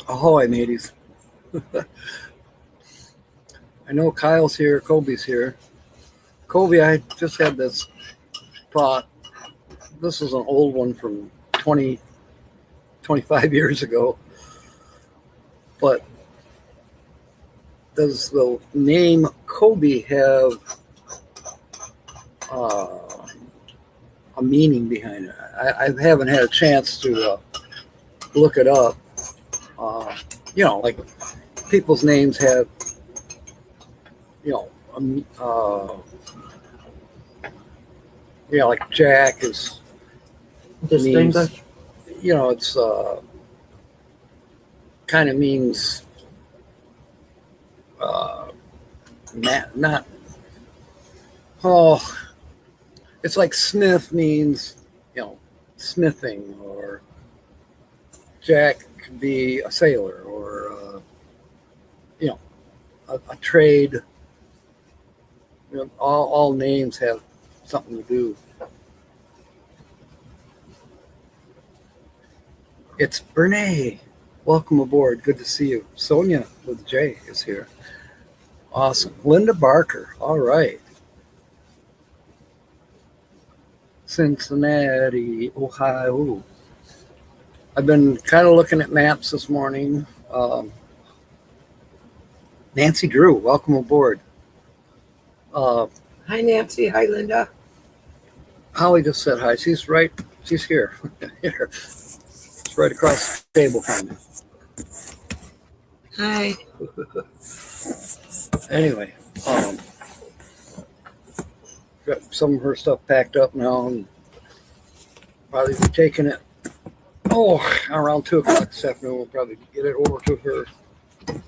Ahoy, mateys. I know Kyle's here, Kobe's here. Kobe, I just had this thought. This is an old one from 25 years ago. But does the name Kobe have a meaning behind it? I haven't had a chance to look it up. Like people's names have, like Jack is distinguished. It's kind of means not. It's like Smith means smithing, or Jack could be a sailor, or a trade. All names have something to do. It's Bernae. Welcome aboard. Good to see you. Sonia with J is here. Awesome. Linda Barker. All right. Cincinnati, Ohio. I've been kind of looking at maps this morning. Nancy Drew, welcome aboard. Hi, Nancy. Hi, Linda. Holly just said hi. She's right. She's here. Here. It's right across the table from me. Hi. Anyway, got some of her stuff packed up now, and probably be taking it around 2 o'clock this afternoon. We'll probably get it over to her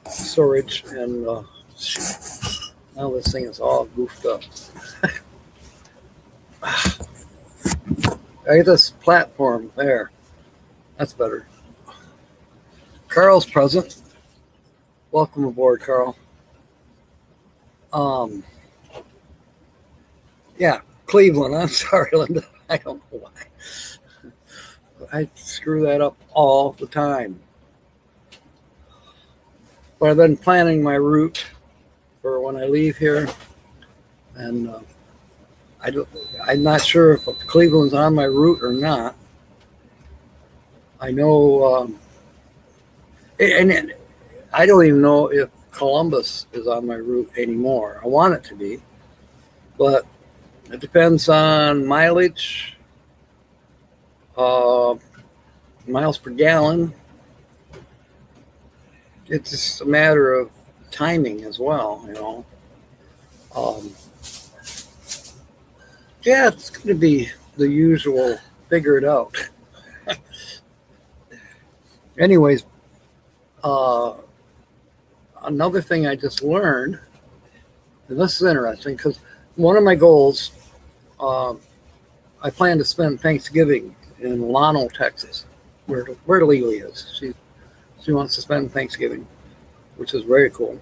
storage, and now this thing is all goofed up. I get this platform there. That's better. Carl's present. Welcome aboard, Carl. Yeah, Cleveland. I'm sorry, Linda. I don't know why. I screw that up all the time. But I've been planning my route for when I leave here, and I'm not sure if Cleveland's on my route or not. I know, and I don't even know if Columbus is on my route anymore. I want it to be, but it depends on mileage, miles per gallon. It's just a matter of timing as well, Yeah, it's going to be the usual, figure it out. Anyways, another thing I just learned, and this is interesting, because one of my goals, I plan to spend Thanksgiving in Llano, Texas, where Lily is. She wants to spend Thanksgiving, which is very cool.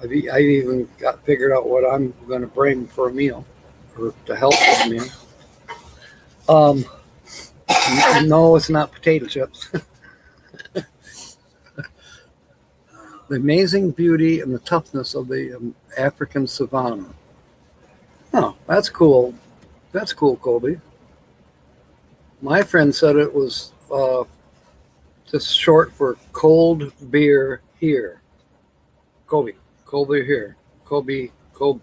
I've even got figured out what I'm going to bring for a meal, or to help with a meal. No, it's not potato chips. The amazing beauty and the toughness of the African savanna. Oh, that's cool. That's cool, Colby. My friend said it was just short for cold beer here. Colby, cold beer here. Colby, cold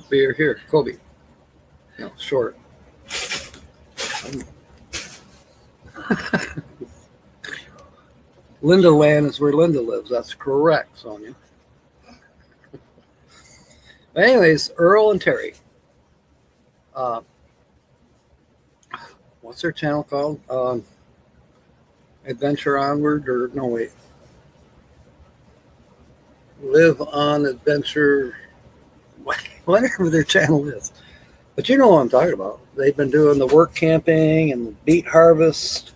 beer here. Colby. Short. Linda Land is where Linda lives. That's correct, Sonia. Anyways, Earl and Terry. What's their channel called? Adventure Onward, or no, wait. Live on Adventure, whatever their channel is. But you know what I'm talking about. They've been doing the work camping and the beet harvest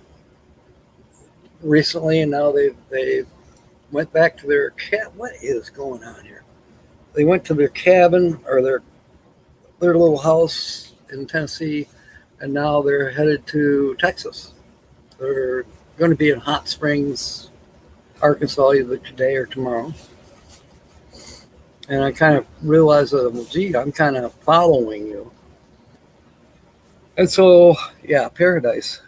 recently, and now they went back to their what is going on here? They went to their cabin, or their little house in Tennessee, and now they're headed to Texas. They're going to be in Hot Springs, Arkansas, either today or tomorrow. And I kind of realized that, well, gee, I'm kind of following you. And so, yeah, Paradise.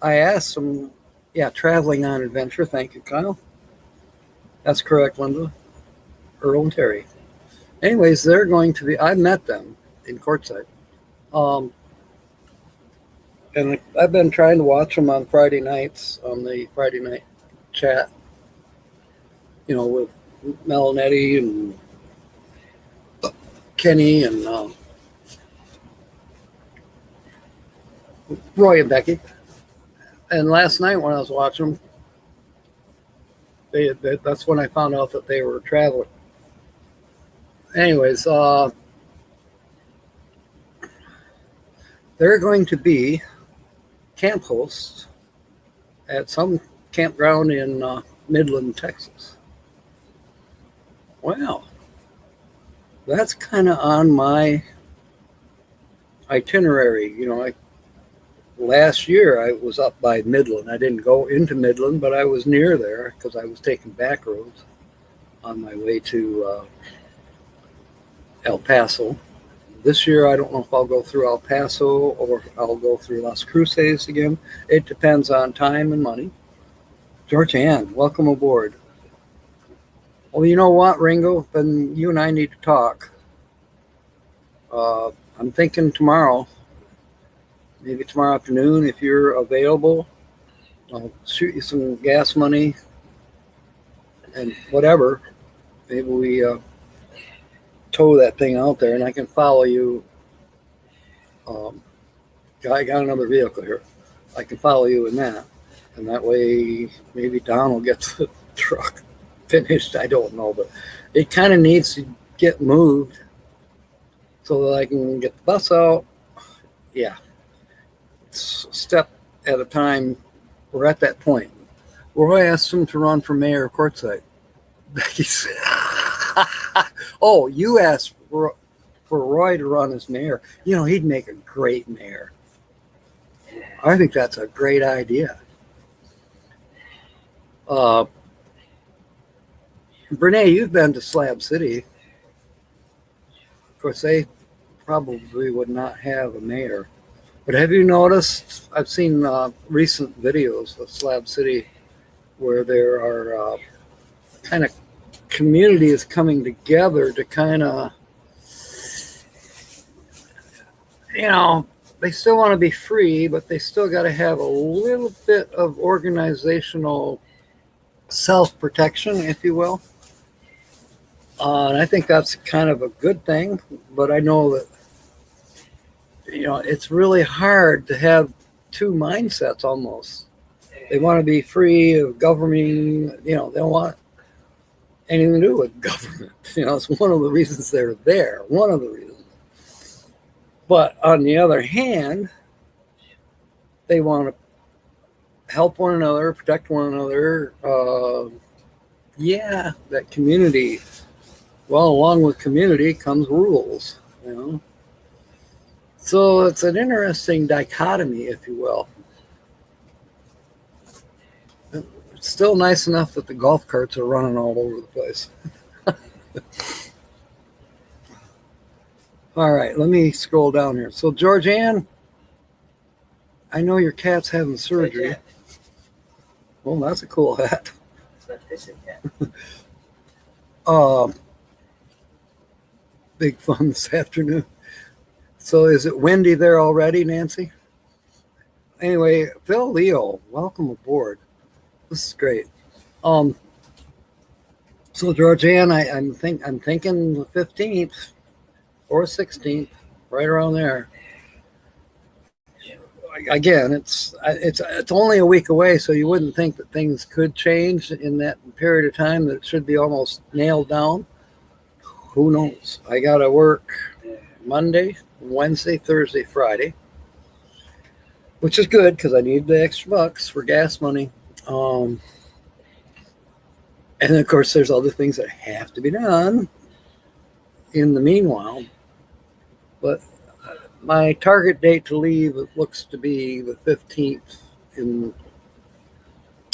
I asked them, yeah, traveling on adventure. Thank you, Kyle. That's correct, Linda. Earl and Terry. Anyways, they're going to be, I met them in Quartzsite. And I've been trying to watch them on Friday nights, on the Friday night chat, with Mel and Eddie and Kenny and Roy and Becky. And last night when I was watching them, that's when I found out that they were traveling. Anyways, they're going to be camp hosts at some campground in Midland, Texas. Wow. That's kind of on my itinerary. Last year I was up by Midland. I didn't go into Midland, but I was near there because I was taking back roads on my way to El Paso. This year I don't know if I'll go through El Paso or if I'll go through Las Cruces again. It depends on time and money. George Ann, welcome aboard. Well, you know what, Ringo? Then you and I need to talk. I'm thinking tomorrow. Maybe tomorrow afternoon, if you're available, I'll shoot you some gas money and whatever. Maybe we tow that thing out there, and I can follow you. I got another vehicle here. I can follow you in that, and that way maybe Don will get the truck finished. I don't know, but it kind of needs to get moved so that I can get the bus out. Yeah. Step at a time. We're at that point. Roy asked him to run for mayor of Quartzsite. Becky said, oh, you asked for Roy to run as mayor. He'd make a great mayor. I think that's a great idea. Brene, you've been to Slab City. Of course, they probably would not have a mayor. But have you noticed, I've seen recent videos of Slab City where there are kind of communities coming together to kind of, they still want to be free, but they still got to have a little bit of organizational self-protection, if you will. And I think that's kind of a good thing, but I know that it's really hard to have two mindsets almost. They want to be free of government, they don't want anything to do with government. It's one of the reasons they're there, one of the reasons. But on the other hand, they want to help one another, protect one another. That community. Well, along with community comes rules, So it's an interesting dichotomy, if you will. It's still nice enough that the golf carts are running all over the place. All right, let me scroll down here. So, Georgianne, I know your cat's having surgery. Well, that's a cool hat. Big fun this afternoon. So is it windy there already, Nancy? Anyway, Phil Leo, welcome aboard. This is great. So Georgianne, I'm thinking the 15th or 16th, right around there. Again, it's only a week away, so you wouldn't think that things could change in that period of time. That it should be almost nailed down. Who knows? I got to work Monday, Wednesday, Thursday, Friday, which is good because I need the extra bucks for gas money. And of course, there's other things that have to be done in the meanwhile. But my target date to leave looks to be the 15th in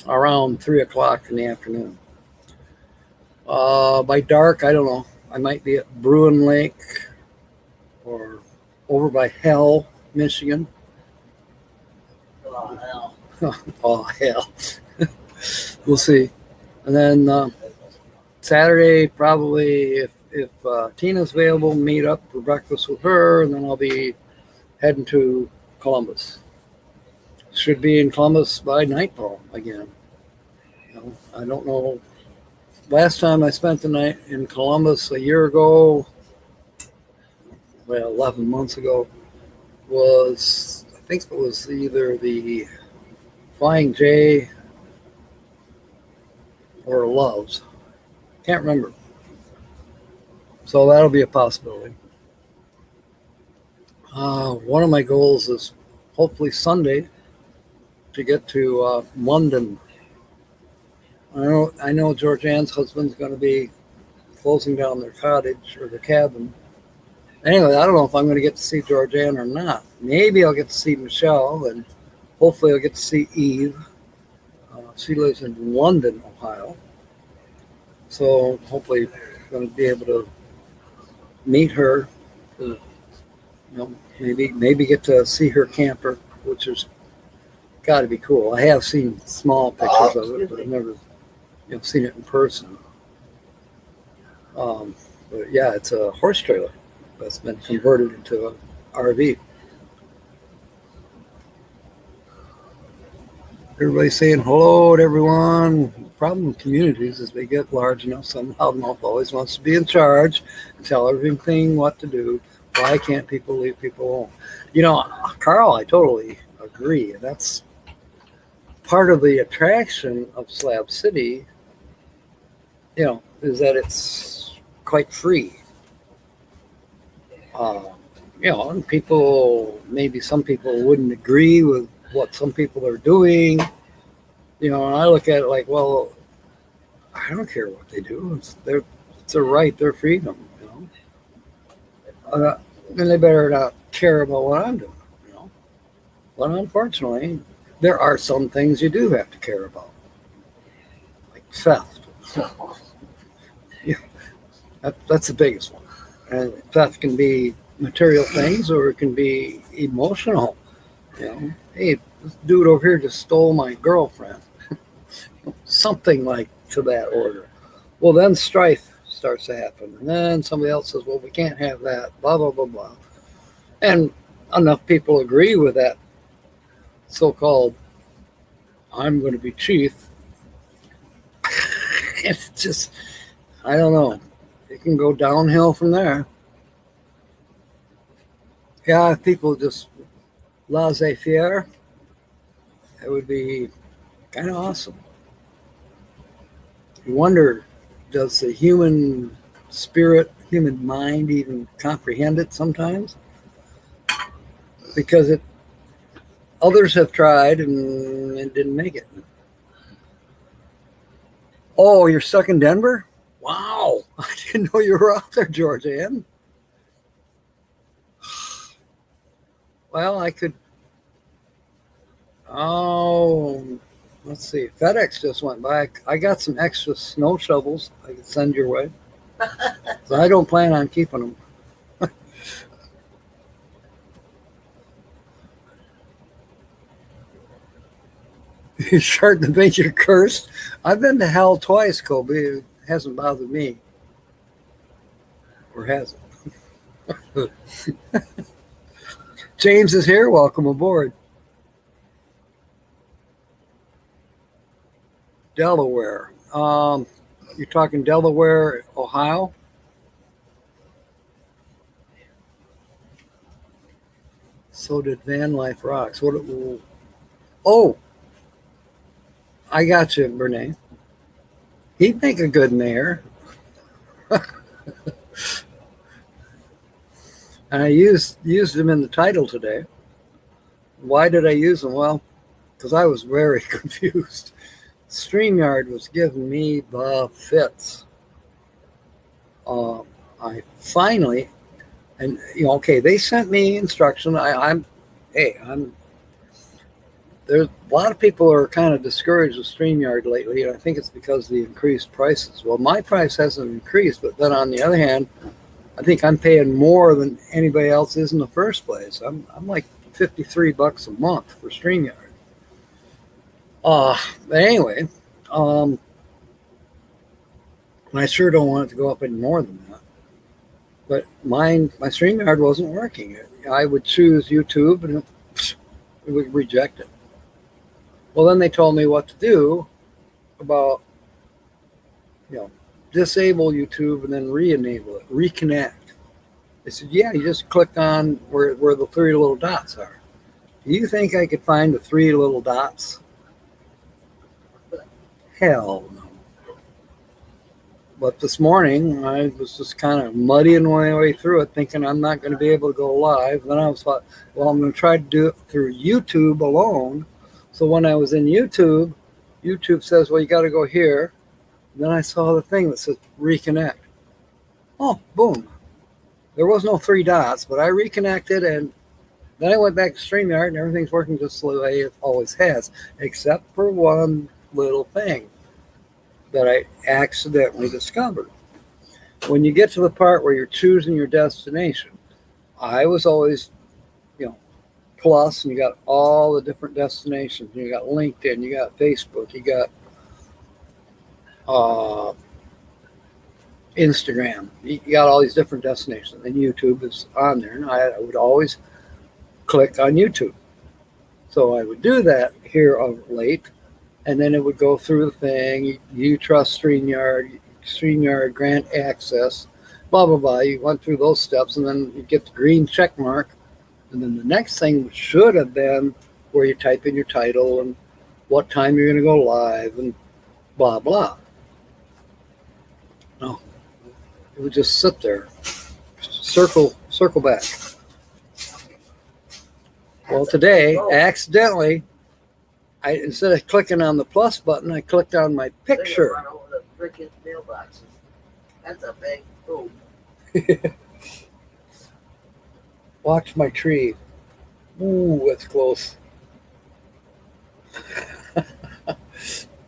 around 3 o'clock in the afternoon. By dark, I don't know. I might be at Bruin Lake or over by Hell, Michigan. Oh, hell. We'll see. And then Saturday, probably, if Tina's available, meet up for breakfast with her, and then I'll be heading to Columbus. Should be in Columbus by nightfall again. I don't know. Last time I spent the night in Columbus a year ago, well, 11 months ago, was, I think it was either the Flying J or Loves. Can't remember. So that'll be a possibility. One of my goals is hopefully Sunday to get to London. I know Georgianne's husband's going to be closing down their cottage or their cabin. Anyway, I don't know if I'm going to get to see Georgianne or not. Maybe I'll get to see Michelle, and hopefully I'll get to see Eve. She lives in London, Ohio. So hopefully I'm going to be able to meet her. Maybe get to see her camper, which is got to be cool. I have seen small pictures of it, but I've never seen it in person. But yeah, it's a horse trailer that's been converted into an RV. Everybody's saying hello to everyone. The problem with communities is they get large enough, some loudmouth always wants to be in charge and tell everything what to do. Why can't people leave people alone? Carl, I totally agree. That's part of the attraction of Slab City, is that it's quite free. And maybe some people wouldn't agree with what some people are doing. And I look at it like, well, I don't care what they do. It's their right, their freedom, then they better not care about what I'm doing, But unfortunately, there are some things you do have to care about, like theft. That's the biggest one. And theft can be material things, or it can be emotional. Hey, this dude over here just stole my girlfriend. Something like to that order. Well, then strife starts to happen. And then somebody else says, well, we can't have that, blah, blah, blah, blah. And enough people agree with that so-called, I'm going to be chief. It's just, I don't know. It can go downhill from there. Yeah, if people just laissez-faire, it would be kind of awesome. You wonder, does the human spirit, human mind even comprehend it sometimes? Because others have tried and it didn't make it. Oh, you're stuck in Denver? Wow, I didn't know you were out there, Georgianne. Well, I could. Oh, let's see. FedEx just went by. I got some extra snow shovels I could send your way. So I don't plan on keeping them. You're starting to make your curse. I've been to hell twice, Kobe. It hasn't bothered me. Or has it? James is here. Welcome aboard. Delaware. You're talking Delaware, Ohio? So did Van Life Rocks. Oh, I got you, Renee. He'd make a good mayor. And I used him in the title today. Why did I use him? Well, because I was very confused. StreamYard was giving me the fits. I finally, they sent me instruction. The there's a lot of people are kind of discouraged with StreamYard lately, and I think it's because of the increased prices. Well, my price hasn't increased, but then on the other hand, I think I'm paying more than anybody else is in the first place. I'm like $53 a month for StreamYard. But anyway, and I sure don't want it to go up any more than that. But my StreamYard wasn't working. I would choose YouTube and it would reject it. Well, then they told me what to do about, disable YouTube and then re-enable it, reconnect. They said, yeah, you just click on where the three little dots are. Do you think I could find the three little dots? Hell no. But this morning, I was just kind of muddying my way through it, thinking I'm not going to be able to go live. Then I thought, well, I'm going to try to do it through YouTube alone. So when I was in YouTube, YouTube says, well, you got to go here. Then I saw the thing that says reconnect. Oh, boom. There was no three dots, but I reconnected, and then I went back to StreamYard, and everything's working just the way it always has, except for one little thing that I accidentally discovered. When you get to the part where you're choosing your destination, I was always, plus, and you got all the different destinations. You got LinkedIn, you got Facebook, you got Instagram. You got all these different destinations, and YouTube is on there. And I would always click on YouTube. So I would do that here of late, and then it would go through the thing. You trust StreamYard, StreamYard grant access, blah, blah, blah. You went through those steps, and then you get the green check mark. And then the next thing should have been where you type in your title and what time you're going to go live and blah, blah. No, it would just sit there, circle back. Well, today, accidentally, instead of clicking on the plus button, I clicked on my picture. Run over the freaking mailboxes. That's a big boom. Watch my tree. Ooh, that's close.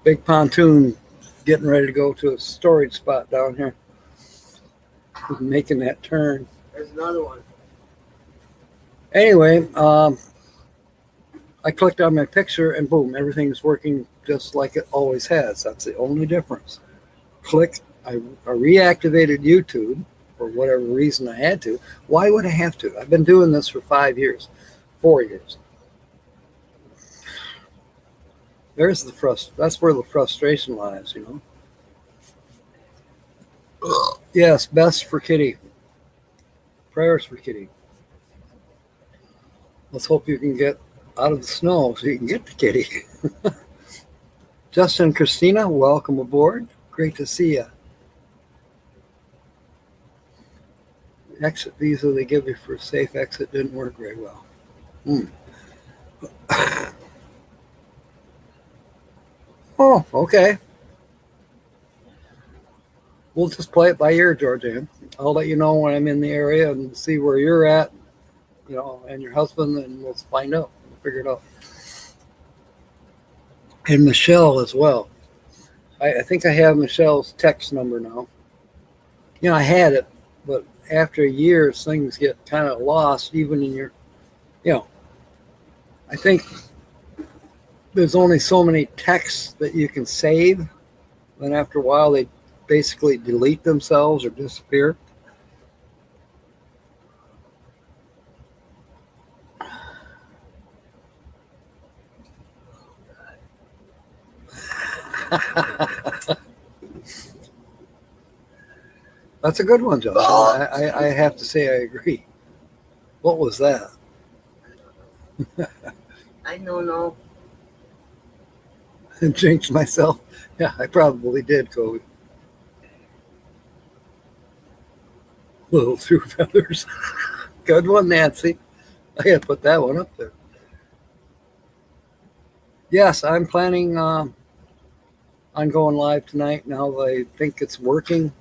Big pontoon getting ready to go to a storage spot down here. He's making that turn. There's another one. Anyway, I clicked on my picture and boom, everything's working just like it always has. That's the only difference. I reactivated YouTube for whatever reason I had to. Why would I have to? I've been doing this for 4 years. That's where the frustration lies, Yes, best for Kitty. Prayers for Kitty. Let's hope you can get out of the snow so you can get to Kitty. Justin and Christina, welcome aboard. Great to see you. Exit visa they give you for safe exit didn't work very well. Oh, okay. We'll just play it by ear, Georgianne. I'll let you know when I'm in the area and see where you're at, and your husband, and we'll find out. We'll figure it out. And Michelle as well. I think I have Michelle's text number now. I had it, but after years, things get kind of lost, even in your, I think there's only so many texts that you can save. Then after a while, they basically delete themselves or disappear. That's a good one, Justin. I have to say I agree. What was that? I don't know. Jinxed myself. Yeah, I probably did, Kobe. Little through feathers. Good one, Nancy. I gotta put that one up there. Yes, I'm planning on going live tonight now that I think it's working.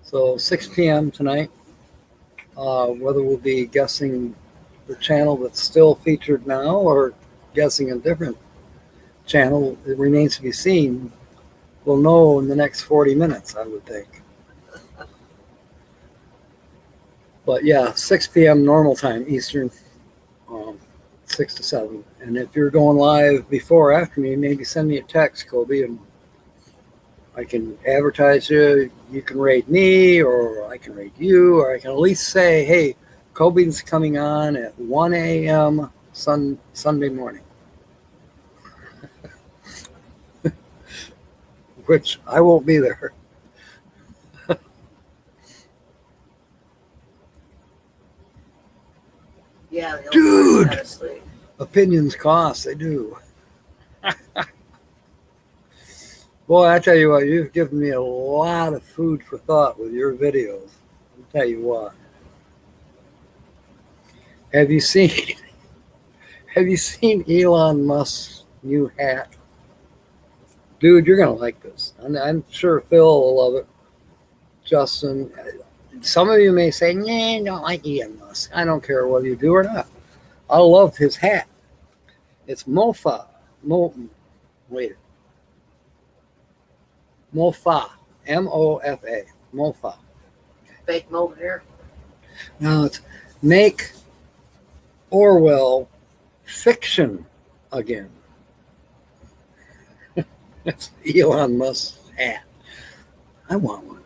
So 6 p.m. tonight. Whether we'll be guessing the channel that's still featured now or guessing a different channel, it remains to be seen, will know in the next 40 minutes, I would think. But yeah, 6 p.m. normal time, Eastern, 6 to 7. And if you're going live before or after me, maybe send me a text, Kobe, and I can advertise you. You can rate me, or I can rate you, or I can at least say, hey, Kobe's coming on at 1 a.m. Sunday morning. Which I won't be there. Yeah, the Dude! Out of sleep. Opinions cost, they do. Boy, I tell you what, you've given me a lot of food for thought with your videos. I'll tell you what. Have you seen Elon Musk's new hat? Dude, you're gonna like this. I'm sure Phil will love it. Justin, some of you may say, nah, I don't like Elon Musk. I don't care whether you do or not. I love his hat. It's Mofa. Wait. Mofa. M-O-F-A. Mofa. Fake mold hair. Now it's make Orwell fiction again. That's Elon Musk's hat. I want one.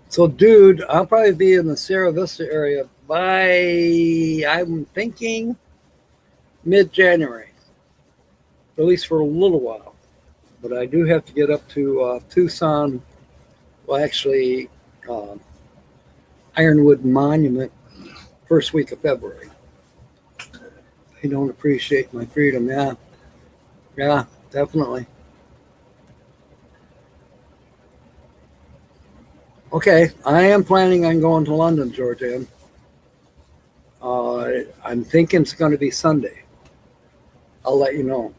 So, dude, I'll probably be in the Sierra Vista area by, I'm thinking, mid-January, at least for a little while. But I do have to get up to Tucson, well, actually, Ironwood Monument, first week of February. I don't appreciate my freedom, yeah. Yeah, definitely. Okay, I am planning on going to London, Georgia. I'm thinking it's going to be Sunday. I'll let you know.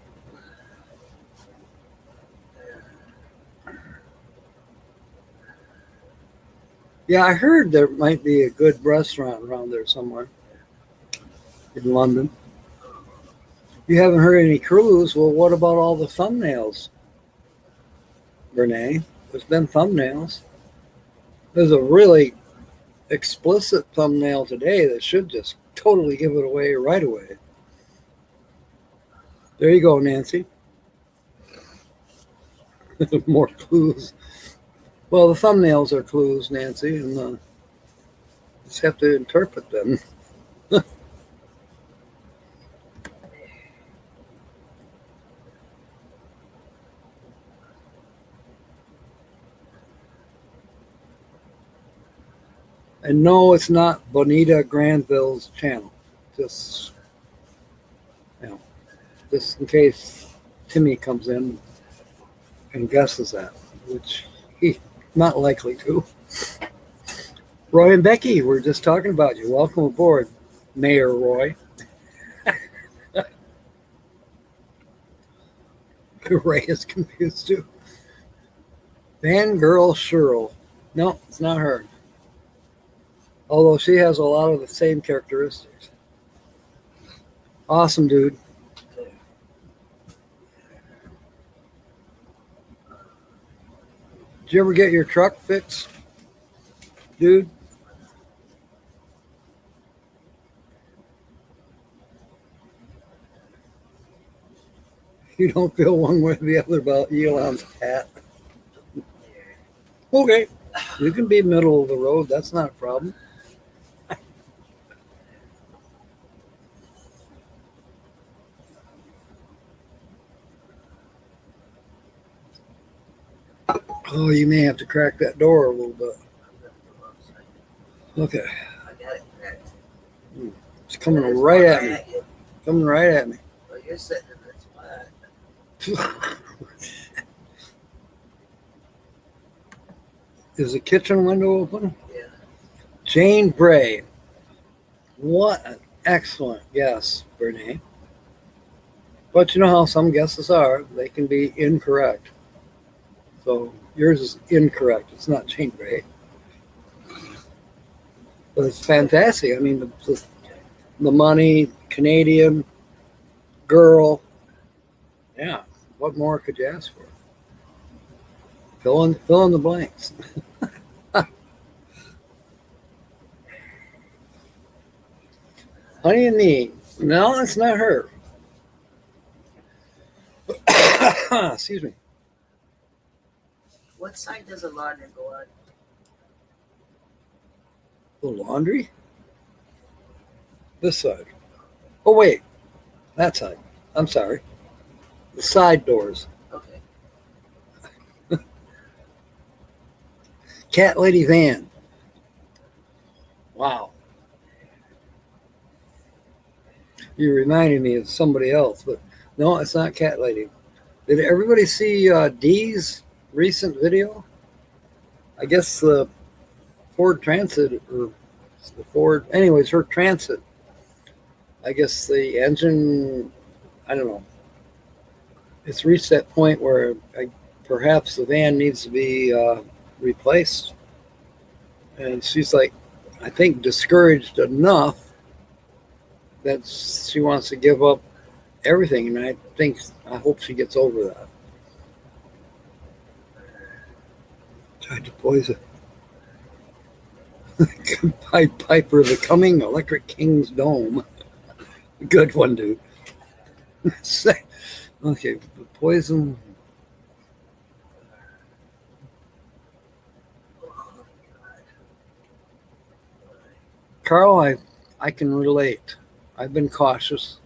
Yeah, I heard there might be a good restaurant around there somewhere in London. You haven't heard any clues. Well, what about all the thumbnails, Renee? There's been thumbnails. There's a really explicit thumbnail today that should just totally give it away right away. There you go, Nancy. More clues. Well, the thumbnails are clues, Nancy, and just have to interpret them. And no, it's not Bonita Granville's channel. Just, just in case Timmy comes in and guesses that, which he's not likely to. Roy and Becky, we're just talking about you. Welcome aboard, Mayor Roy. Ray is confused too. Fangirl Cheryl. No, it's not her. Although she has a lot of the same characteristics. Awesome, dude. Did you ever get your truck fixed, dude? You don't feel one way or the other about Elon's hat. Okay, you can be middle of the road. That's not a problem. Oh, you may have to crack that door a little bit. Okay. I got it cracked. It's coming right at me. Coming right at me. Well, you're sitting in that spot. Is the kitchen window open? Yeah. Jane Bray. What an excellent guess, Bernie. But you know how some guesses are. They can be incorrect. So yours is incorrect. It's not Jane Bray. But it's fantastic. I mean, the money, Canadian girl. Yeah. What more could you ask for? Fill in the blanks. Honey and me. No, that's not her. Excuse me. What side does a laundry go on? The laundry? This side. Oh, wait. That side. I'm sorry. The side doors. Okay. Cat Lady Van. Wow. You reminded me of somebody else, but no, it's not Cat Lady. Did everybody see Dee's recent video? I guess the Ford Transit, or the Ford, anyways, her Transit. I guess the engine, I don't know. It's reached that point where perhaps the van needs to be replaced. And she's like, I think, discouraged enough that she wants to give up everything. And I hope she gets over that. Tried to poison. Pied Piper, the coming Electric King's Dome. Good one, dude. Okay, poison. Carl, I can relate. I've been cautious.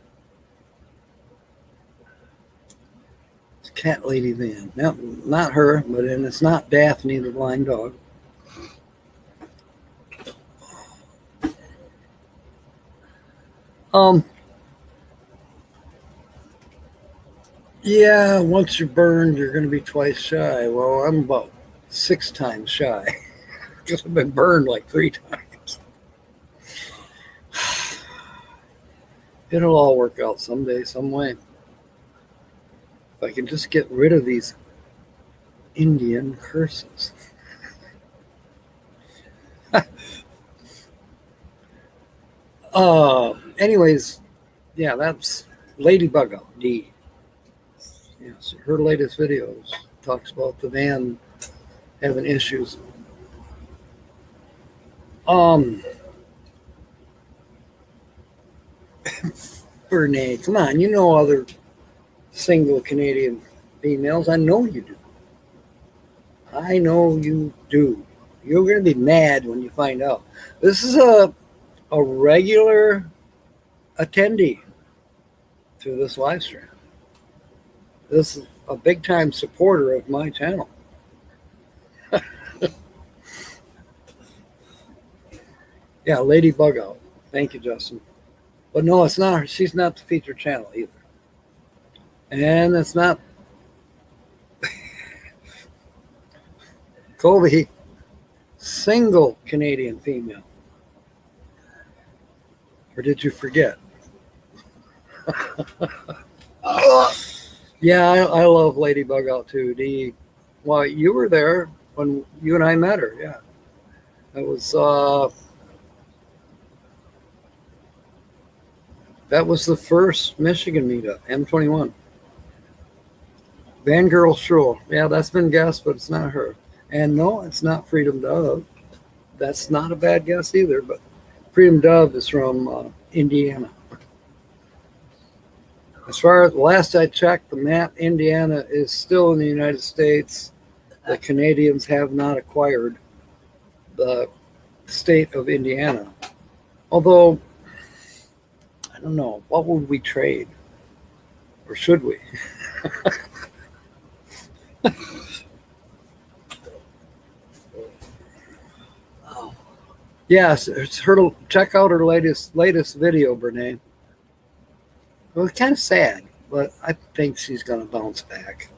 It's Cat Lady Van. No, not her, but and it's not Daphne the blind dog. Yeah, once you're burned, you're going to be twice shy. Well, I'm about 6 times shy because I've been burned like 3 times. It'll all work out someday, some way. If I can just get rid of these Indian curses. Anyways, yeah, that's Ladybug out, D. Yes, her latest videos talks about the van having issues. Bernay, come on, you know other single Canadian females. I know you do. I know you do. You're going to be mad when you find out. This is a regular attendee to this live stream. This is a big time supporter of my channel. Yeah, Lady Bug Out. Thank you, Justin. But no, it's not her. She's not the featured channel either. And it's not Colby, single Canadian female. Or did you forget? Yeah, I love Lady Bug Out too. Well, you were there when you and I met her. Yeah, that was the first Michigan meetup, M21. Vangirl Shul. Yeah, that's been guessed, but it's not her. And no, it's not Freedom Dove. That's not a bad guess either, but Freedom Dove is from Indiana. As far as the last I checked, the map, Indiana is still in the United States. The Canadians have not acquired the state of Indiana. Although, I don't know, what would we trade? Or should we? Yes, it's her. Check out her latest video, Brene. It was kind of sad, but I think she's going to bounce back.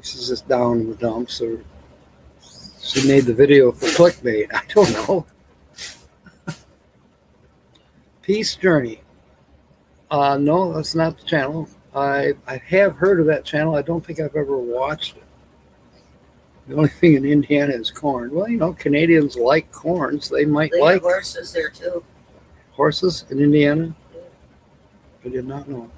She's just down in the dumps, or she made the video for clickbait. I don't know. Peace Journey. No, that's not the channel. I have heard of that channel. I don't think I've ever watched it. The only thing in Indiana is corn. Well, Canadians like corn, so they might They have like horses there too. horses in Indiana. I did not know.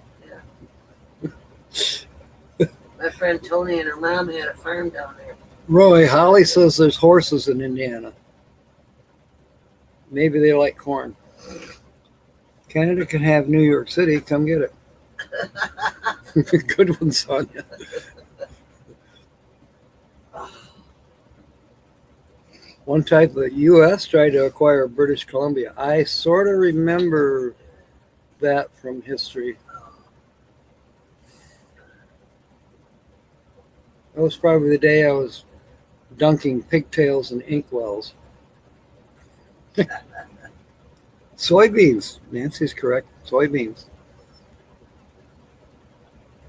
My friend Tony and her mom had a farm down there. Roy, Holly says there's horses in Indiana. Maybe they like corn. Canada can have New York City. Come get it. Good one, Sonia. One time the U.S. tried to acquire British Columbia. I sort of remember that from history. That was probably the day I was dunking pigtails in inkwells. Soybeans. Nancy's correct. Soybeans.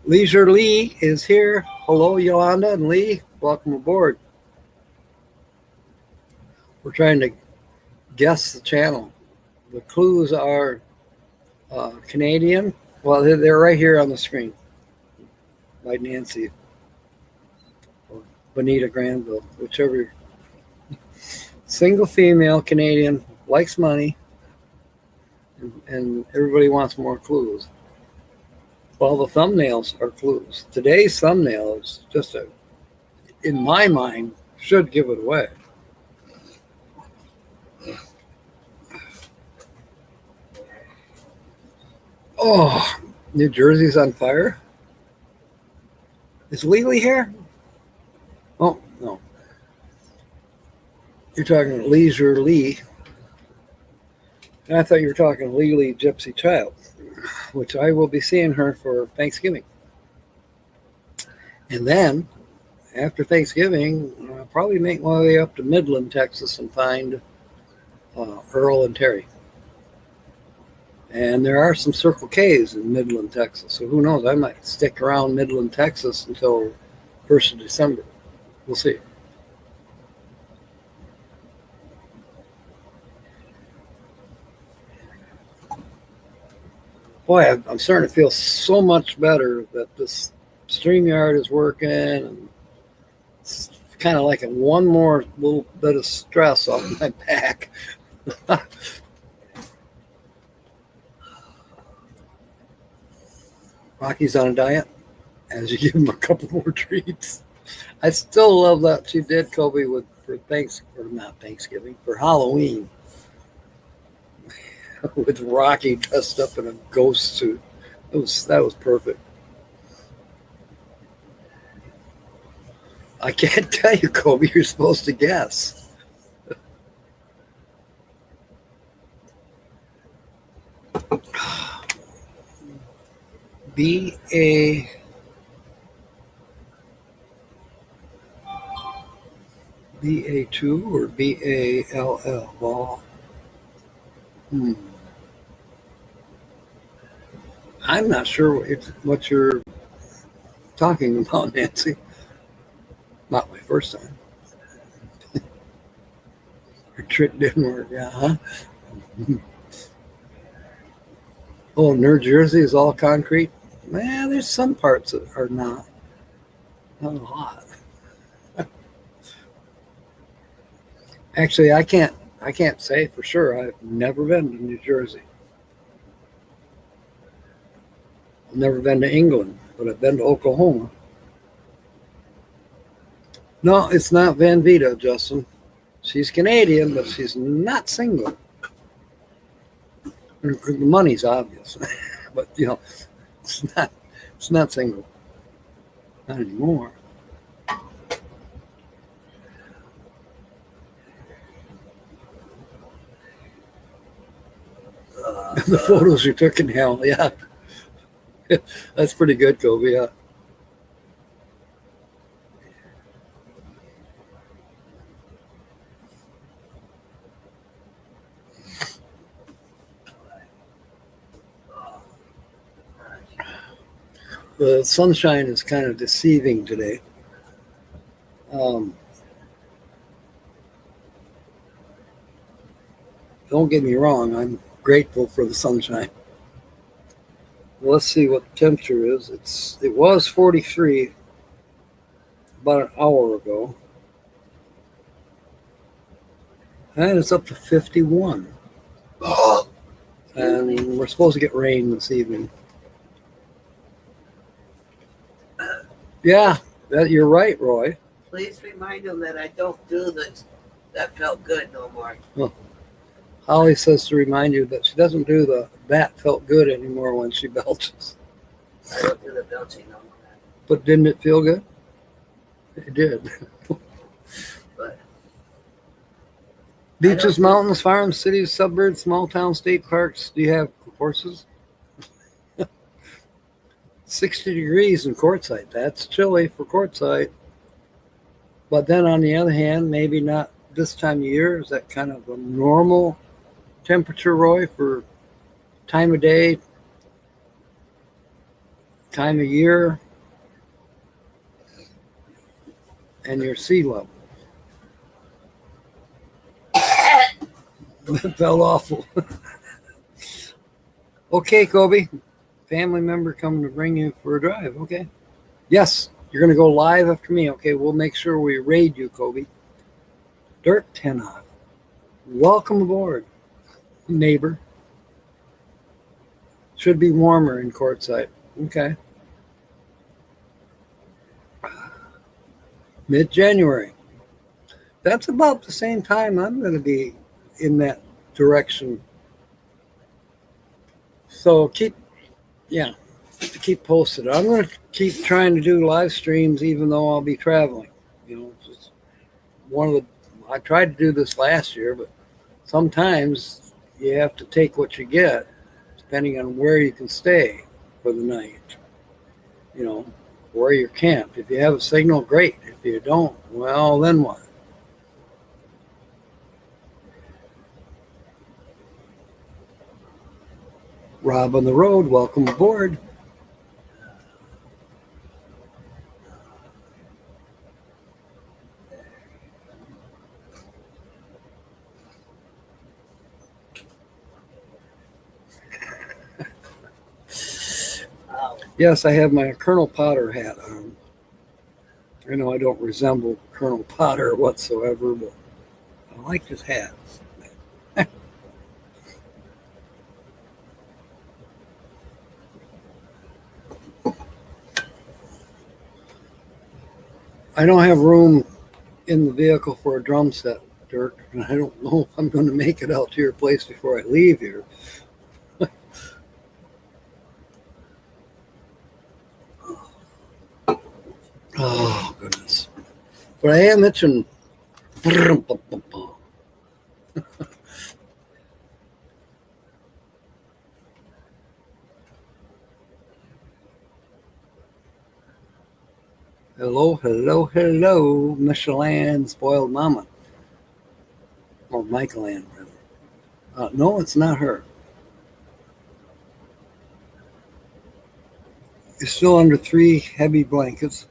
Leisure Lee is here. Hello, Yolanda and Lee. Welcome aboard. We're trying to guess the channel. The clues are Canadian. Well, they're right here on the screen by Nancy or Bonita Granville, whichever. Single female Canadian, likes money, and everybody wants more clues. Well, the thumbnails are clues. Today's thumbnail is just in my mind, should give it away. Oh, New Jersey's on fire? Is Lily here? Oh, no. You're talking Leisure Lee. And I thought you were talking Lily Gypsy Child, which I will be seeing her for Thanksgiving. And then, after Thanksgiving, I'll probably make my way up to Midland, Texas, and find Earl and Terry. And there are some Circle K's in Midland, Texas. So who knows? I might stick around Midland, Texas until 1st of December. We'll see. Boy, I'm starting to feel so much better that this StreamYard is working. And it's kind of like one more little bit of stress off my back. Rocky's on a diet as you give him a couple more treats. I still love that she did, Kobe, for Thanksgiving, for Halloween. With Rocky dressed up in a ghost suit. That was perfect. I can't tell you, Kobe, you're supposed to guess. BA2 or BALL? Ball. I'm not sure what you're talking about, Nancy. Not my first time. Your trick didn't work, yeah, huh? Oh, New Jersey is all concrete? Man, there's some parts that are not. Not a lot. Actually, I can't say for sure. I've never been to New Jersey. I've never been to England, but I've been to Oklahoma. No, it's not Van Vita, Justin. She's Canadian, but she's not single. The money's obvious, but it's not single. Not anymore. The photos you took in hell, yeah. That's pretty good, Kobe, yeah. The sunshine is kind of deceiving today. Don't get me wrong, I'm grateful for the sunshine. Let's see what the temperature is. It was 43 about an hour ago. And it's up to 51. And we're supposed to get rain this evening. Yeah, you're right, Roy. Please remind him that I don't do this. That felt good no more. Holly says to remind you that she doesn't do the that felt good anymore when she belches. I don't do the belching no more. But didn't it feel good? It did. But Beaches, mountains, farms, cities, suburbs, small towns, state parks. Do you have horses? 60 degrees in Quartzsite. That's chilly for Quartzsite. But then on the other hand, maybe not this time of year. Is that kind of a normal temperature, Roy, for time of day, time of year, and your sea level? That felt awful. Okay, Kobe. Family member coming to bring you for a drive. Okay. Yes, you're going to go live after me. Okay, we'll make sure we raid you, Kobe. Dirt 10 off. Welcome aboard, neighbor. Should be warmer in Quartzsite. Okay. Mid-January. That's about the same time I'm going to be in that direction. So keep posted. I'm going to keep trying to do live streams even though I'll be traveling. You know, just I tried to do this last year, but sometimes you have to take what you get depending on where you can stay for the night. You know, where you're camped. If you have a signal, great. If you don't, well, then what? Rob on the road, welcome aboard. Yes, I have my Colonel Potter hat on. I know I don't resemble Colonel Potter whatsoever, but I like his hat. I don't have room in the vehicle for a drum set, Dirk, and I don't know if I'm going to make it out to your place before I leave here. Oh, goodness. But I am itching. Hello, hello, hello, Michelin spoiled mama. Or Michael Ann, rather. No, it's not her. You're still under 3 heavy blankets.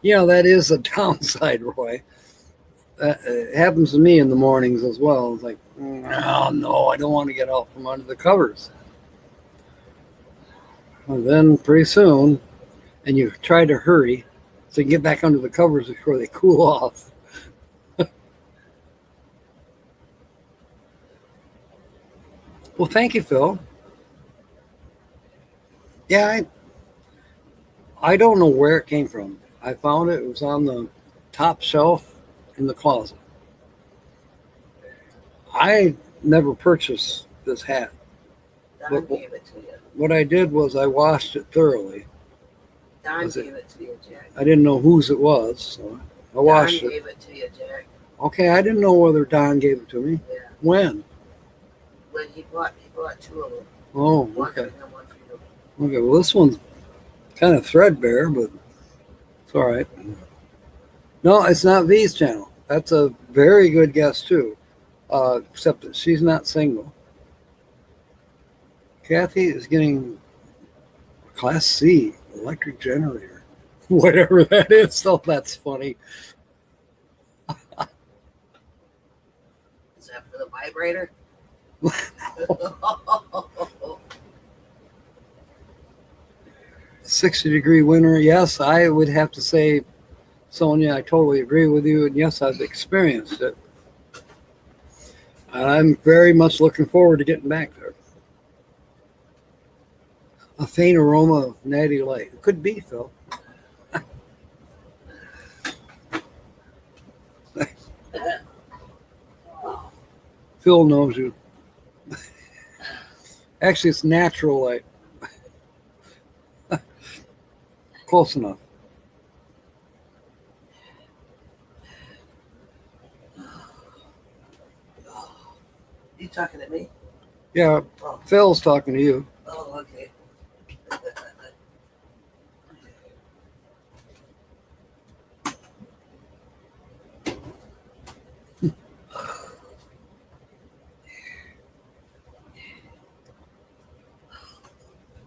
You know, that is a downside, Roy. It happens to me in the mornings as well. It's like, oh, no, I don't want to get out from under the covers. Well, then pretty soon, and you try to hurry so you can get back under the covers before they cool off. Well, thank you, Phil. Yeah, I don't know where it came from. I found it. It was on the top shelf in the closet. I never purchased this hat. Don gave it to you. What I did was I washed it thoroughly. Don gave it to you, Jack. I didn't know whose it was, so I washed Don it. gave it to you, Jack. Okay, I didn't know whether Don gave it to me. Yeah. When? When he bought 2 of them. Oh, One okay. for him, one for you. Okay, well, this one's kind of threadbare, but it's all right. No, it's not V's channel. That's a very good guess, too, except that she's not single. Kathy is getting a Class C electric generator. Whatever that is, so that's funny. Is that for the vibrator? 60-degree winter. Yes, I would have to say Sonia, I totally agree with you. And yes, I've experienced it. I'm very much looking forward to getting back there. A faint aroma of natty light. It could be, Phil. Phil knows you. Actually, it's natural light. Close enough. You talking to me? Yeah, Oh, Phil's talking to you. oh okay.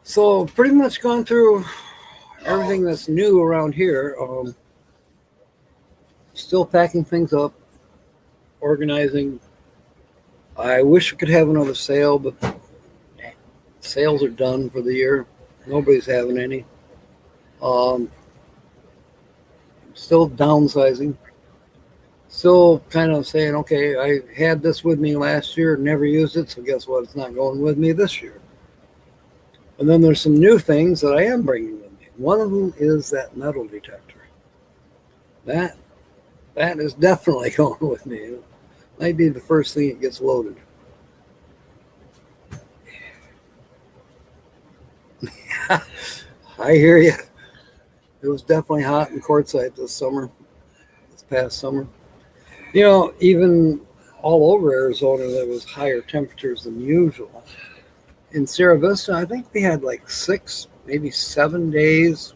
So pretty much gone through everything that's new around here. Still packing things up, organizing. I wish we could have another sale, but sales are done for the year. Nobody's having any. Still downsizing. Still kind of saying, okay, I had this with me last year, never used it, so guess what? It's not going with me this year. And then there's some new things that I am bringing with me. One of them is that metal detector. That is definitely going with me. It might be the first thing that gets loaded. I hear you. It was definitely hot in Quartzsite this past summer. You know, even all over Arizona, there was higher temperatures than usual. In Sierra Vista, I think we had like 6, maybe 7 days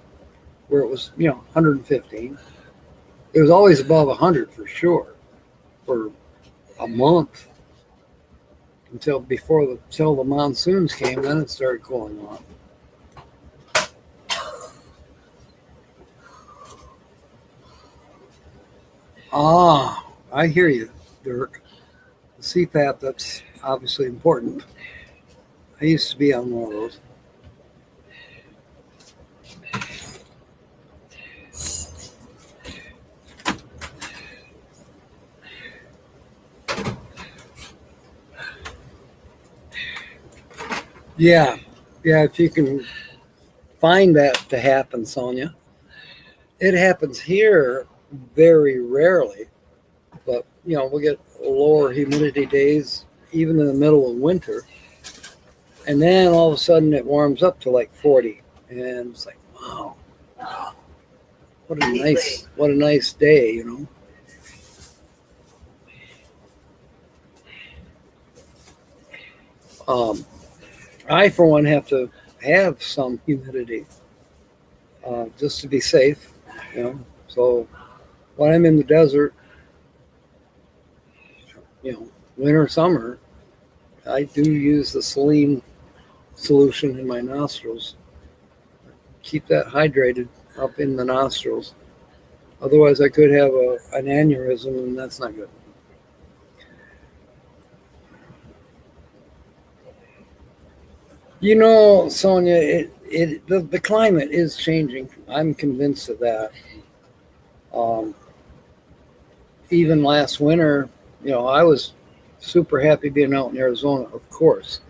where it was, 115. It was always above 100 for sure for a month until the monsoons came. Then it started cooling off. Ah, I hear you, Dirk. The CPAP, that's obviously important. I used to be on one of those. Yeah, if you can find that to happen, Sonia. It happens here very rarely, but we'll get lower humidity days even in the middle of winter, and then all of a sudden it warms up to like 40, and it's like, wow, what a nice day. I for one have to have some humidity just to be safe, so when I'm in the desert, winter, summer, I do use the saline solution in my nostrils. Keep that hydrated up in the nostrils. Otherwise, I could have an aneurysm, and that's not good. Sonia, the climate is changing. I'm convinced of that. Even last winter, I was super happy being out in Arizona, of course.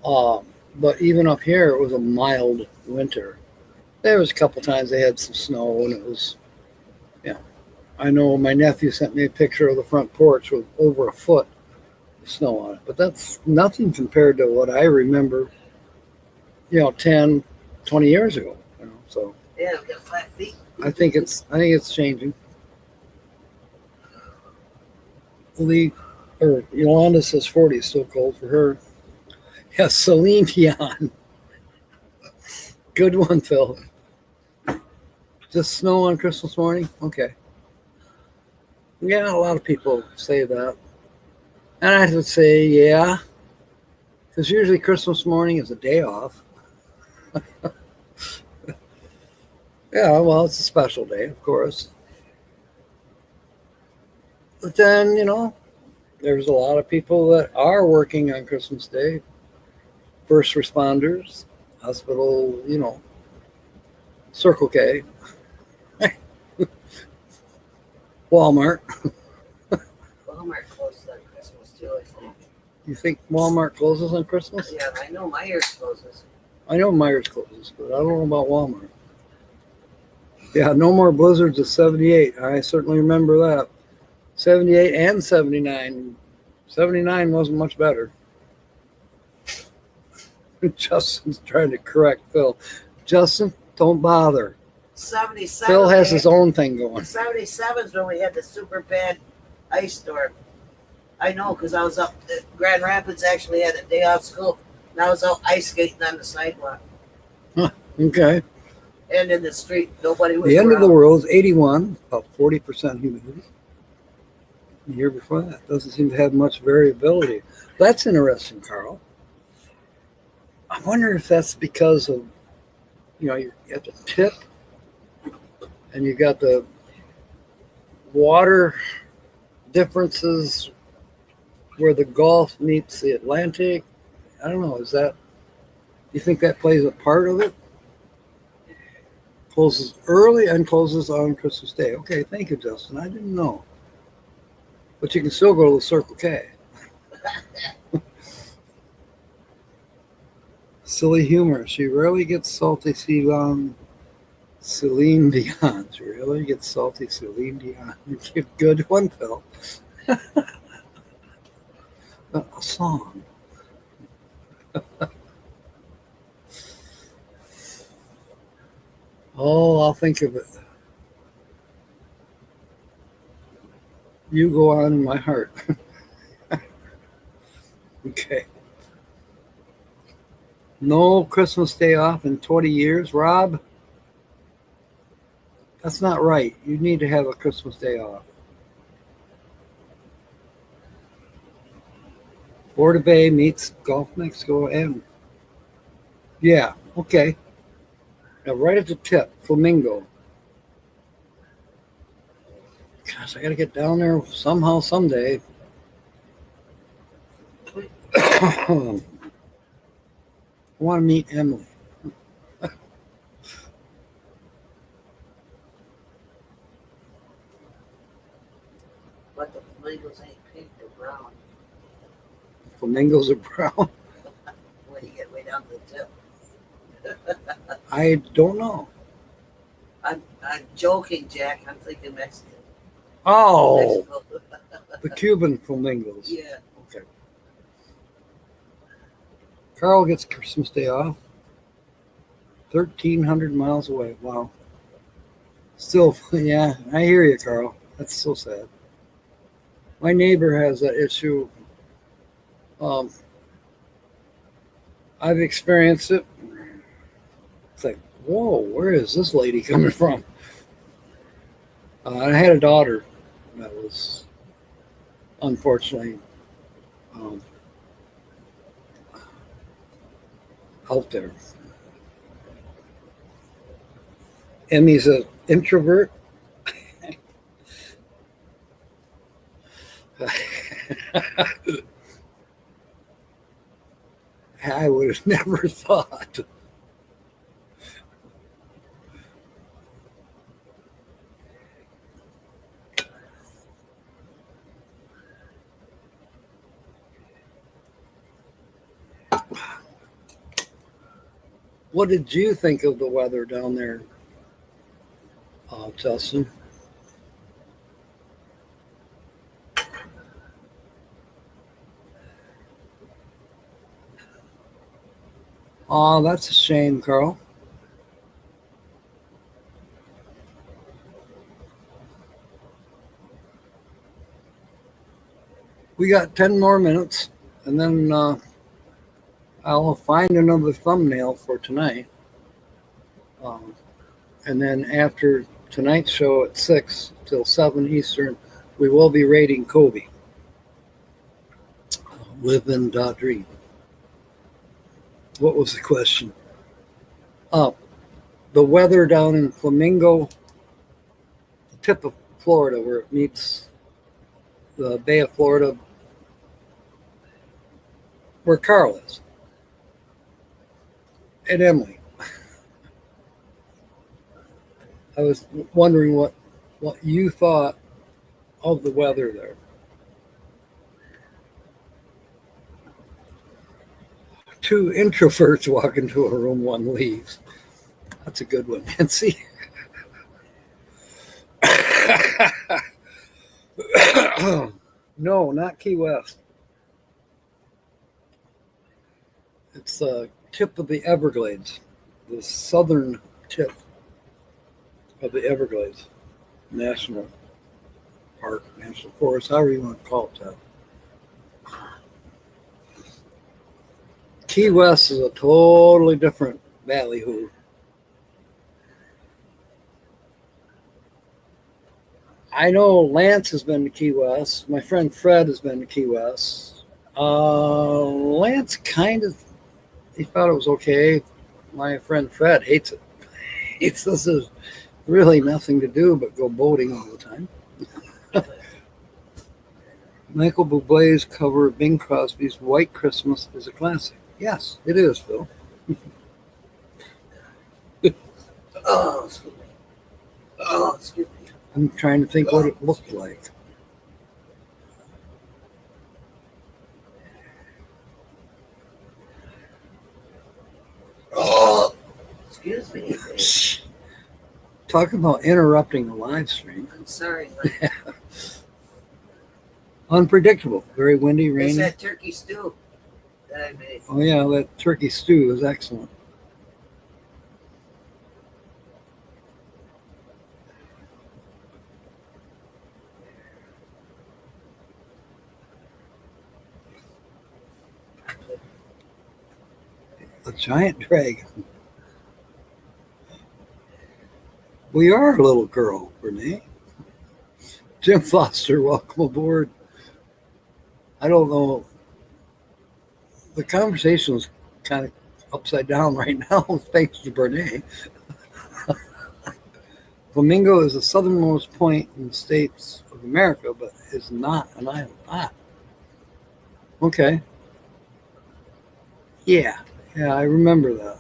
But even up here, it was a mild winter. There was a couple times they had some snow, and it was, I know my nephew sent me a picture of the front porch with over a foot of snow on it. But that's nothing compared to what I remember, 10, 20 years ago. So Yeah, we got 5 feet. I think it's changing. Yolanda says 40 is still cold for her. Yes, Celine Dion. Good one, Phil. Just snow on Christmas morning? Okay. Yeah, a lot of people say that. And I would say, yeah, because usually Christmas morning is a day off. Yeah, well, it's a special day, of course. But then, there's a lot of people that are working on Christmas Day. First responders, hospital, Circle K. Walmart. Walmart closes on Christmas too, I think. You think Walmart closes on Christmas? Yeah, I know Myers closes. I know Myers closes, but I don't know about Walmart. Yeah, no more blizzards of 78. I certainly remember that. 78 and 79. 79 wasn't much better. Justin's trying to correct Phil. Justin, don't bother. 77. Phil has his own thing going. 77 is when we had the super bad ice storm. I know, because I was up at Grand Rapids, actually had a day off school, and I was out ice skating on the sidewalk. Okay. And in the street, nobody was The end of the around. world is 81, about 40% humidity. The year before that doesn't seem to have much variability. That's interesting, Carl. I wonder if that's because of, you're at the tip and you got the water differences where the Gulf meets the Atlantic. I don't know. You think that plays a part of it? Closes early and closes on Christmas Day. Okay, thank you, Justin. I didn't know. But you can still go to the Circle K. Silly humor. She rarely gets salty, Celine Dion. She rarely gets salty, Celine Dion. Good one, Phil. A song. Oh, I'll think of it. You go on in my heart. Okay. No Christmas Day off in 20 years, Rob? That's not right. You need to have a Christmas Day off. Florida Bay meets Gulf Mexico and yeah, okay. Now right at the tip, Flamingo. Gosh, I gotta get down there somehow, someday. I want to meet Emily. But the flamingos ain't pink, they're brown Flamingos are brown. when you get way down to the tip. I don't know. I'm joking, Jack. I'm thinking Mexican. Oh, Mexico. the Cuban flamingos. Yeah. Okay. Carl gets Christmas Day off. 1,300 miles away. Wow. Still, yeah, I hear you, Carl. That's so sad. My neighbor has that issue. I've experienced it. It's like, whoa, where is this lady coming from? I had a daughter that was unfortunately out there. Emmy's an introvert. I would have never thought. What did you think of the weather down there, Justin? Oh, that's a shame, Carl. We got 10 more minutes, and then I'll find another thumbnail for tonight. And then after tonight's show at 6 till 7 Eastern, we will be rating Kobe. Live and dream. What was the question? The weather down in Flamingo, the tip of Florida where it meets the Bay of Florida, where Carl is, and Emily. I was wondering what you thought of the weather there. Two introverts walk into a room, one leaves. That's a good one, Nancy. No, not Key West. It's the tip of the Everglades, the southern tip of the Everglades National Park, National Forest, however you want to call it that. Key West is a totally different ballyhoo. I know Lance has been to Key West. My friend Fred has been to Key West. Lance he thought it was okay. My friend Fred hates it. He says there's really nothing to do but go boating all the time. Michael Bublé's cover of Bing Crosby's White Christmas is a classic. Yes, it is, Phil. Oh, excuse me. Oh, excuse me. I'm trying to think what it looked like. Oh, excuse me. Talk about interrupting the live stream. I'm sorry, but Unpredictable. Very windy, it's rainy. that turkey stew that I made. Oh, yeah, that turkey stew is excellent. A giant dragon. We are a little girl, Renee. Jim Foster, welcome aboard. I don't know. The conversation is kind of upside down right now, thanks to Brene. Flamingo is the southernmost point in the states of America, but is not an island. Ah, okay. Yeah, I remember that.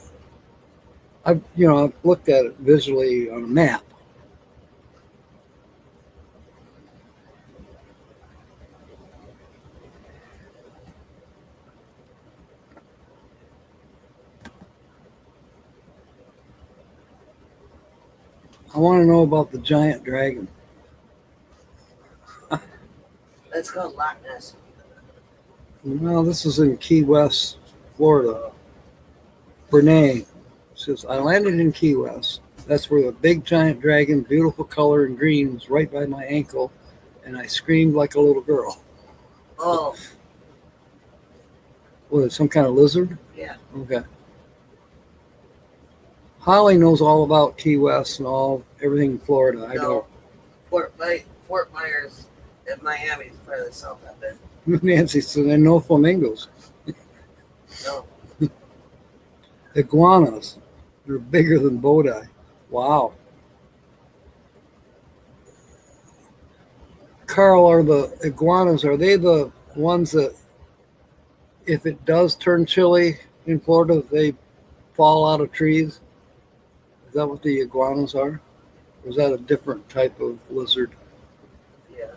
I've looked at it visually on a map. I want to know about the giant dragon. That's called Loch Ness. Well, this is in Key West, Florida. Brene says, I landed in Key West. That's where the big giant dragon, beautiful color and green, was right by my ankle, and I screamed like a little girl. Oh, Was it some kind of lizard? yeah. Okay. Holly knows all about Key West and everything in Florida. I No. Fort Myers and Miami is part of the South, I bet. don't. Nancy said, and no flamingos. No. Iguanas. They're bigger than Bodai. Wow. Carl, are the iguanas, are they the ones that, if it does turn chilly in Florida, they fall out of trees? Is that what the iguanas are? Or is that a different type of lizard? Yeah.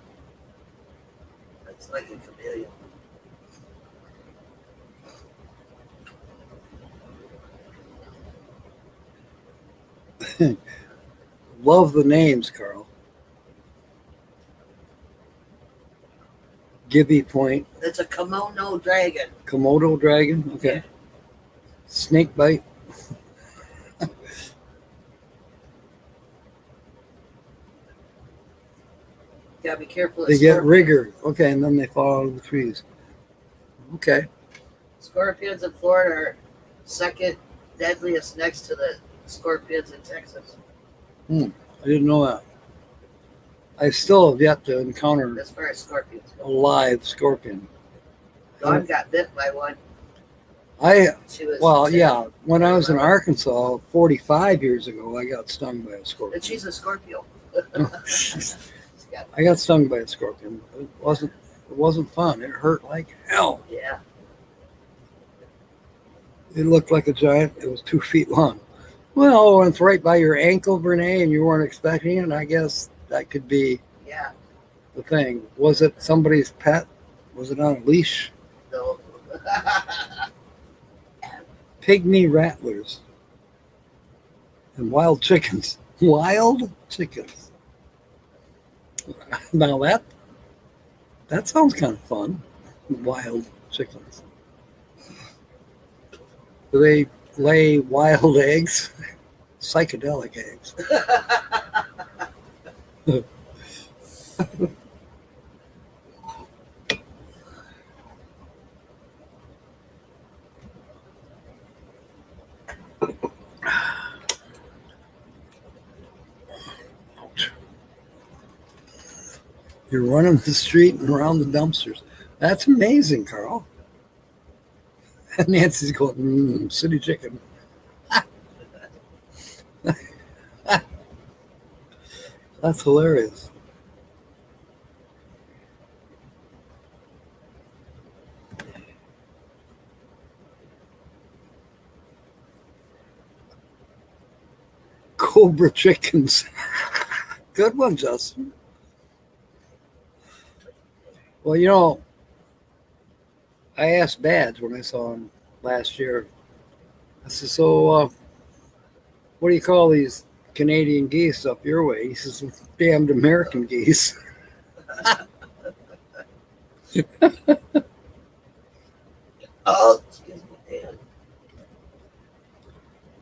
That's like a chameleon. Love the names, Carl. Gibby Point, It's a kimono dragon. Komodo dragon. Okay. Yeah. Snake bite. Gotta be careful. They get rigor. Okay, and then they fall out of the trees. Okay. Scorpions in Florida are second deadliest next to the scorpions in Texas. I didn't know that. I still have yet to encounter As far as scorpions a go. live scorpion. Dawn got bit by one. She was Well, sick. yeah. When I was in Arkansas 45 years ago, I got stung by a scorpion. And she's a Scorpio. I got stung by a scorpion. It wasn't fun. It hurt like hell. Yeah. It looked like a giant. It was 2 feet long. Well, when it's right by your ankle, Brene, and you weren't expecting it, I guess that could be Yeah. the thing. Was it somebody's pet? Was it on a leash? No. Pygmy rattlers and wild chickens. Wild chickens. Now that sounds kind of fun. Wild chickens. Do they lay wild eggs? Psychedelic eggs. You're running the street and around the dumpsters. That's amazing, Carl. And Nancy's going, city chicken. That's hilarious. Cobra chickens. Good one, Justin. Well, you know, I asked Badge when I saw him last year. I said, so what do you call these Canadian geese up your way? He says, damned American geese. Oh, excuse me, Dan.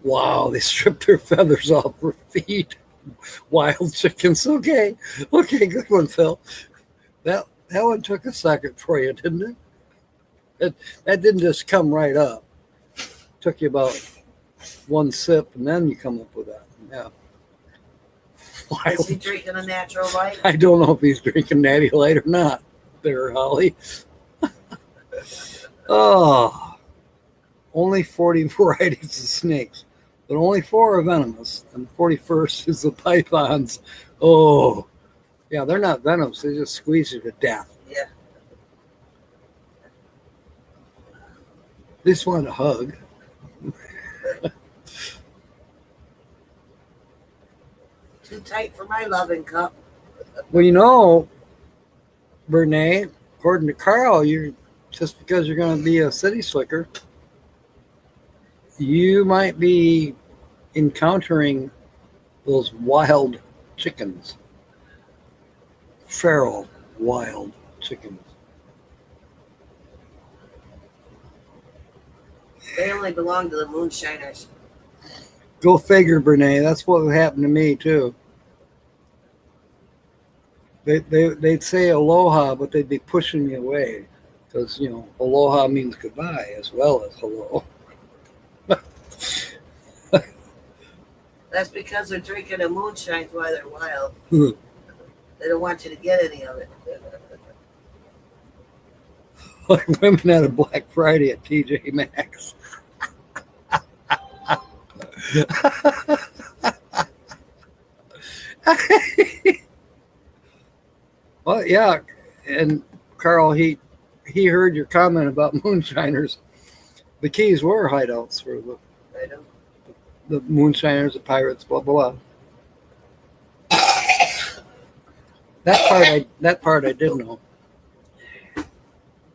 Wow, they stripped their feathers off for feet. Wild chickens. Okay, good one, Phil. That one took a second for you, didn't it? That didn't just come right up. Took you about one sip, and then you come up with that. Yeah. Is he drinking a natural light? I don't know if he's drinking Natty Light or not. There, Holly. Oh, only 40 varieties of snakes, but only 4 are venomous, and the 41st is the pythons. Oh, yeah, they're not venomous. They just squeeze you to death. Yeah. They just want a hug. Too tight for my loving cup. Well, you know, Bernay, according to Carl, you're just because you're going to be a city slicker, you might be encountering those wild chickens. Feral wild chickens. They only belong to the moonshiners. Go figure, Bernay. That's what would happen to me, too. They'd say aloha, but they'd be pushing me away because, you know, aloha means goodbye as well as hello. That's because they're drinking a moonshine while they're wild. They don't want you to get any of it. Like women at a Black Friday at TJ Maxx. Well, yeah, and Carl, he heard your comment about moonshiners. The Keys were hideouts for the moonshiners, the pirates, blah blah blah. That part I did know.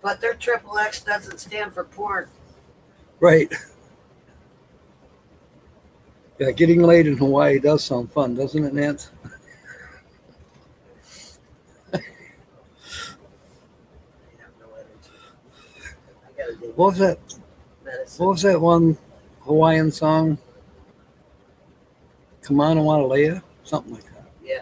But their triple X doesn't stand for porn. Right. Yeah, getting laid in Hawaii does sound fun, doesn't it, Nance? What was that? Medicine. What was that one Hawaiian song? Kamana Wanalea? Something like that. Yeah.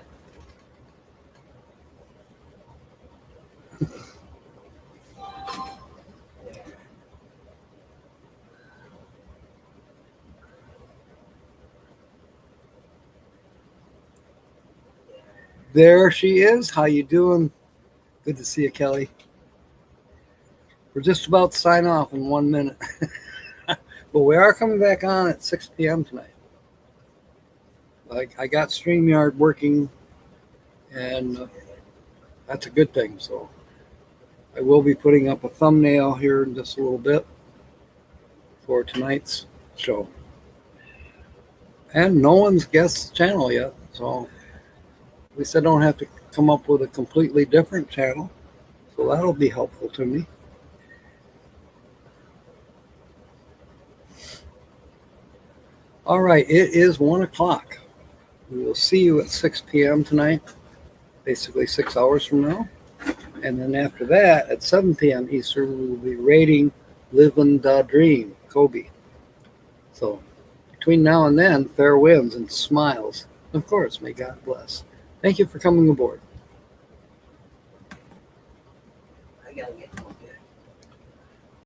There she is. How you doing? Good to see you, Kelly. We're just about to sign off in 1 minute. But we are coming back on at 6 p.m. tonight. I got StreamYard working, and that's a good thing. So I will be putting up a thumbnail here in just a little bit for tonight's show. And no one's guessed the channel yet, so at least I don't have to come up with a completely different channel. So that'll be helpful to me. All right, it is 1 o'clock. We will see you at 6 p.m. tonight, basically 6 hours from now. And then after that, at 7 p.m. Eastern, we will be rating Livin' Da Dream, Kobe. So between now and then, fair winds and smiles. Of course, may God bless. Thank you for coming aboard.